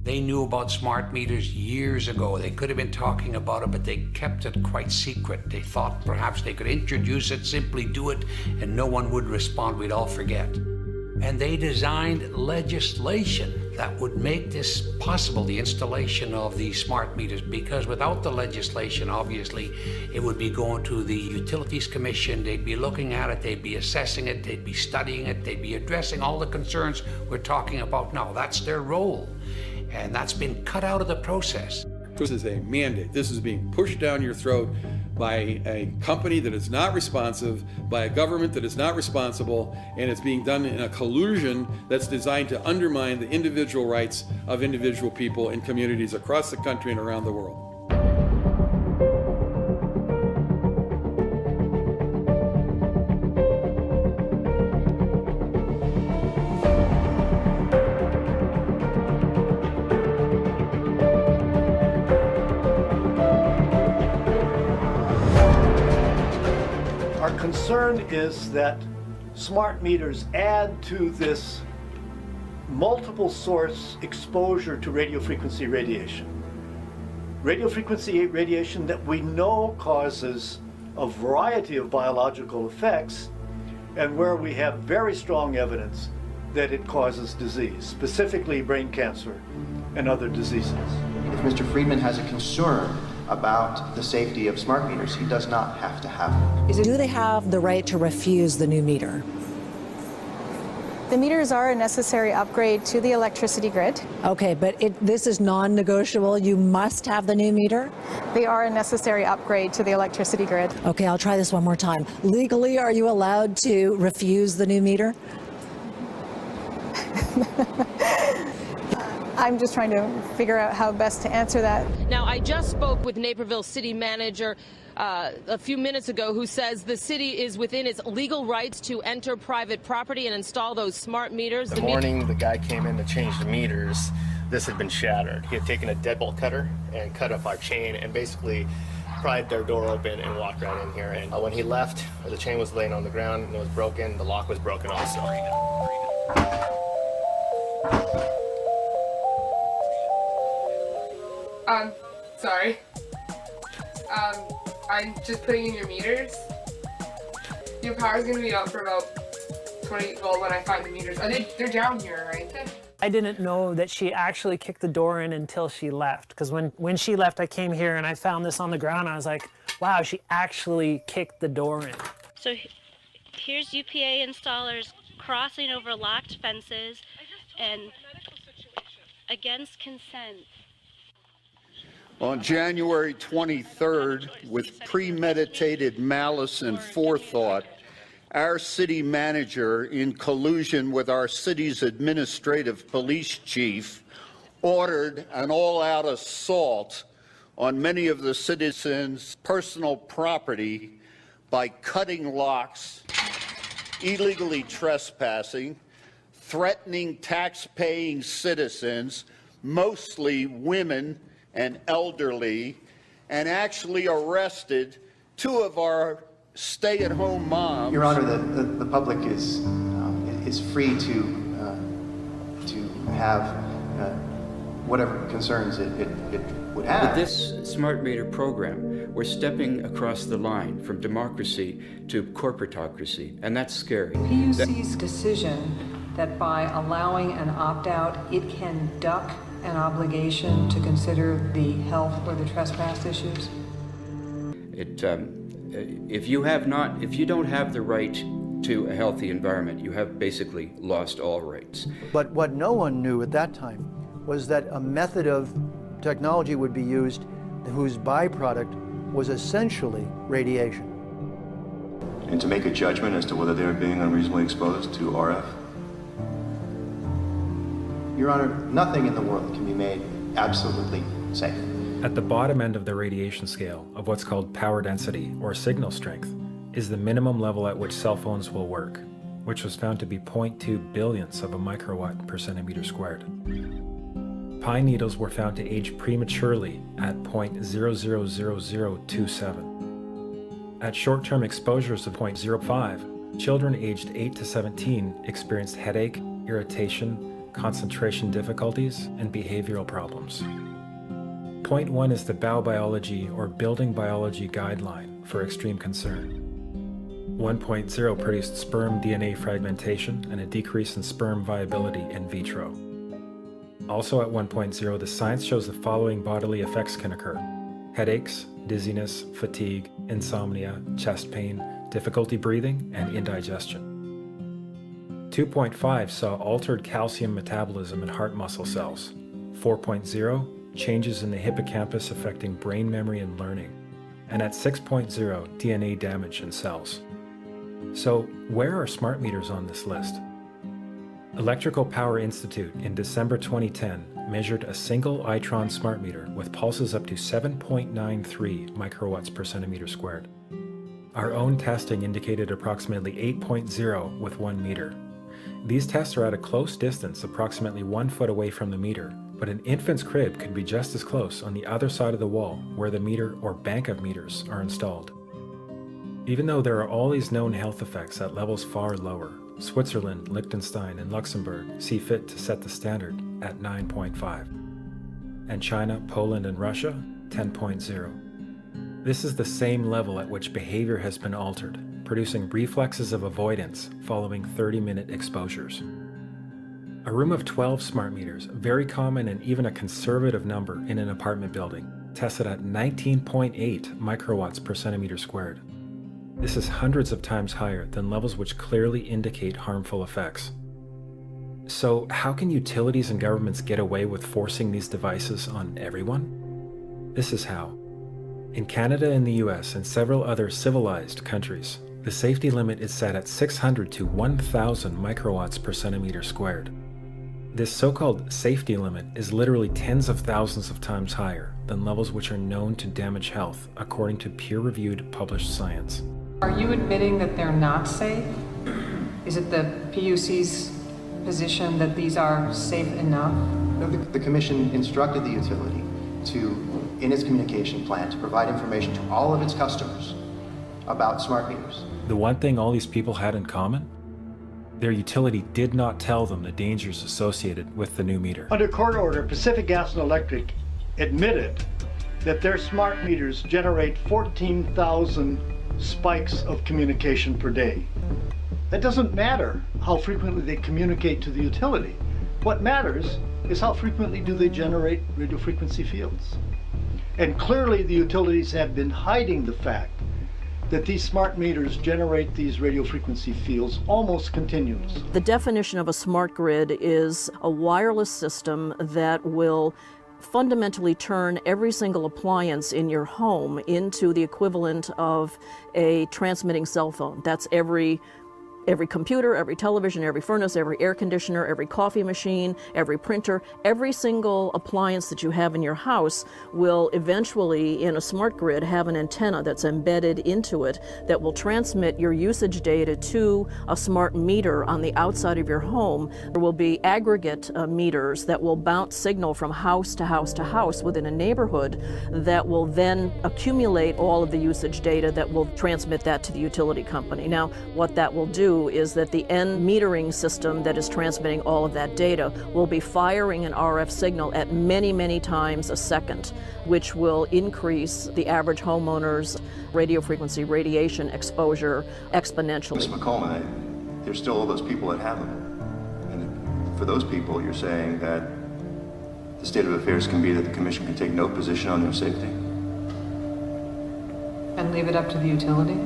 They knew about smart meters years ago. They could have been talking about it, but they kept it quite secret. They thought perhaps they could introduce it, simply do it, and no one would respond. We'd all forget. And they designed legislation that would make this possible, the installation of these smart meters, because without the legislation, obviously, it would be going to the Utilities Commission. They'd be looking at it, they'd be assessing it, they'd be studying it, they'd be addressing all the concerns we're talking about now. That's their role. And that's been cut out of the process. This is a mandate. This is being pushed down your throat by a company that is not responsive, by a government that is not responsible, and it's being done in a collusion that's designed to undermine the individual rights of individual people in communities across the country and around the world. Concern is that smart meters add to this multiple source exposure to radio frequency radiation. Radio frequency radiation that we know causes a variety of biological effects, and where we have very strong evidence that it causes disease, specifically brain cancer and other diseases. If Mr. Friedman has a concern about the safety of smart meters, he does not have to have them. Do they have the right to refuse the new meter? The meters are a necessary upgrade to the electricity grid. Okay, but this is non-negotiable. You must have the new meter? They are a necessary upgrade to the electricity grid. Okay, I'll try this one more time. Legally, are you allowed to refuse the new meter? I'm just trying to figure out how best to answer that. Now, I just spoke with Naperville City Manager a few minutes ago, who says the city is within its legal rights to enter private property and install those smart meters. The morning the guy came in to change the meters, this had been shattered. He had taken a deadbolt cutter and cut up our chain and basically pried their door open and walked right in here. And when he left, the chain was laying on the ground and it was broken. The lock was broken also. Sorry. I'm just putting in your meters. Your power's gonna be out for about 20, well, when I find the meters. They're down here, right? I didn't know that she actually kicked the door in until she left. Because when she left, I came here and I found this on the ground. I was like, wow, she actually kicked the door in. So here's UPA installers crossing over locked fences and against consent. On January 23rd, with premeditated malice and forethought, our city manager, in collusion with our city's administrative police chief, ordered an all-out assault on many of the citizens' personal property by cutting locks, illegally trespassing, threatening tax-paying citizens, mostly women and elderly, and actually arrested two of our stay-at-home moms. Your Honor, the public is free to have whatever concerns it would have. With this smart meter program, we're stepping across the line from democracy to corporatocracy, and that's scary. PUC's decision that by allowing an opt-out, it can duck an obligation to consider the health or the trespass issues? If you don't have the right to a healthy environment, you have basically lost all rights. But what no one knew at that time was that a method of technology would be used whose byproduct was essentially radiation. And to make a judgment as to whether they were being unreasonably exposed to RF? Your Honor, nothing in the world can be made absolutely safe. At the bottom end of the radiation scale of what's called power density, or signal strength, is the minimum level at which cell phones will work, which was found to be 0.2 billionths of a microwatt per centimeter squared. Pine needles were found to age prematurely at 0.000027. At short-term exposures of 0.05, children aged 8 to 17 experienced headache, irritation, concentration difficulties, and behavioral problems. Point 1 is the Biobiology or Building Biology Guideline for extreme concern. 1.0 produced sperm DNA fragmentation and a decrease in sperm viability in vitro. Also at 1.0, the science shows the following bodily effects can occur: headaches, dizziness, fatigue, insomnia, chest pain, difficulty breathing, and indigestion. 2.5 saw altered calcium metabolism in heart muscle cells. 4.0, changes in the hippocampus affecting brain memory and learning. And at 6.0, DNA damage in cells. So, where are smart meters on this list? Electrical Power Institute in December 2010 measured a single Itron smart meter with pulses up to 7.93 microwatts per centimeter squared. Our own testing indicated approximately 8.0 with 1 meter. These tests are at a close distance, approximately 1 foot away from the meter, but an infant's crib could be just as close on the other side of the wall where the meter or bank of meters are installed. Even though there are all these known health effects at levels far lower, Switzerland, Liechtenstein, and Luxembourg see fit to set the standard at 9.5. And China, Poland, and Russia, 10.0. This is the same level at which behavior has been altered, producing reflexes of avoidance following 30-minute exposures. A room of 12 smart meters, very common and even a conservative number in an apartment building, tested at 19.8 microwatts per centimeter squared. This is hundreds of times higher than levels which clearly indicate harmful effects. So how can utilities and governments get away with forcing these devices on everyone? This is how. In Canada and the US and several other civilized countries, the safety limit is set at 600 to 1,000 microwatts per centimeter squared. This so-called safety limit is literally tens of thousands of times higher than levels which are known to damage health, according to peer-reviewed published science. Are you admitting that they're not safe? Is it the PUC's position that these are safe enough? No, the Commission instructed the utility to, in its communication plan, to provide information to all of its customers about smart meters. The one thing all these people had in common? Their utility did not tell them the dangers associated with the new meter. Under court order, Pacific Gas and Electric admitted that their smart meters generate 14,000 spikes of communication per day. That doesn't matter how frequently they communicate to the utility. What matters is how frequently do they generate radio frequency fields. And clearly the utilities have been hiding the fact that these smart meters generate these radio frequency fields almost continuously. The definition of a smart grid is a wireless system that will fundamentally turn every single appliance in your home into the equivalent of a transmitting cell phone. That's every computer, every television, every furnace, every air conditioner, every coffee machine, every printer, every single appliance that you have in your house will eventually, in a smart grid, have an antenna that's embedded into it that will transmit your usage data to a smart meter on the outside of your home. There will be aggregate meters that will bounce signal from house to house to house within a neighborhood that will then accumulate all of the usage data that will transmit that to the utility company. Now, what that will do is that the end metering system that is transmitting all of that data will be firing an RF signal at many, many times a second, which will increase the average homeowner's radio frequency radiation exposure exponentially. Ms. McCollum, there's still all those people that have them. And for those people, you're saying that the state of affairs can be that the Commission can take no position on their safety? And leave it up to the utility?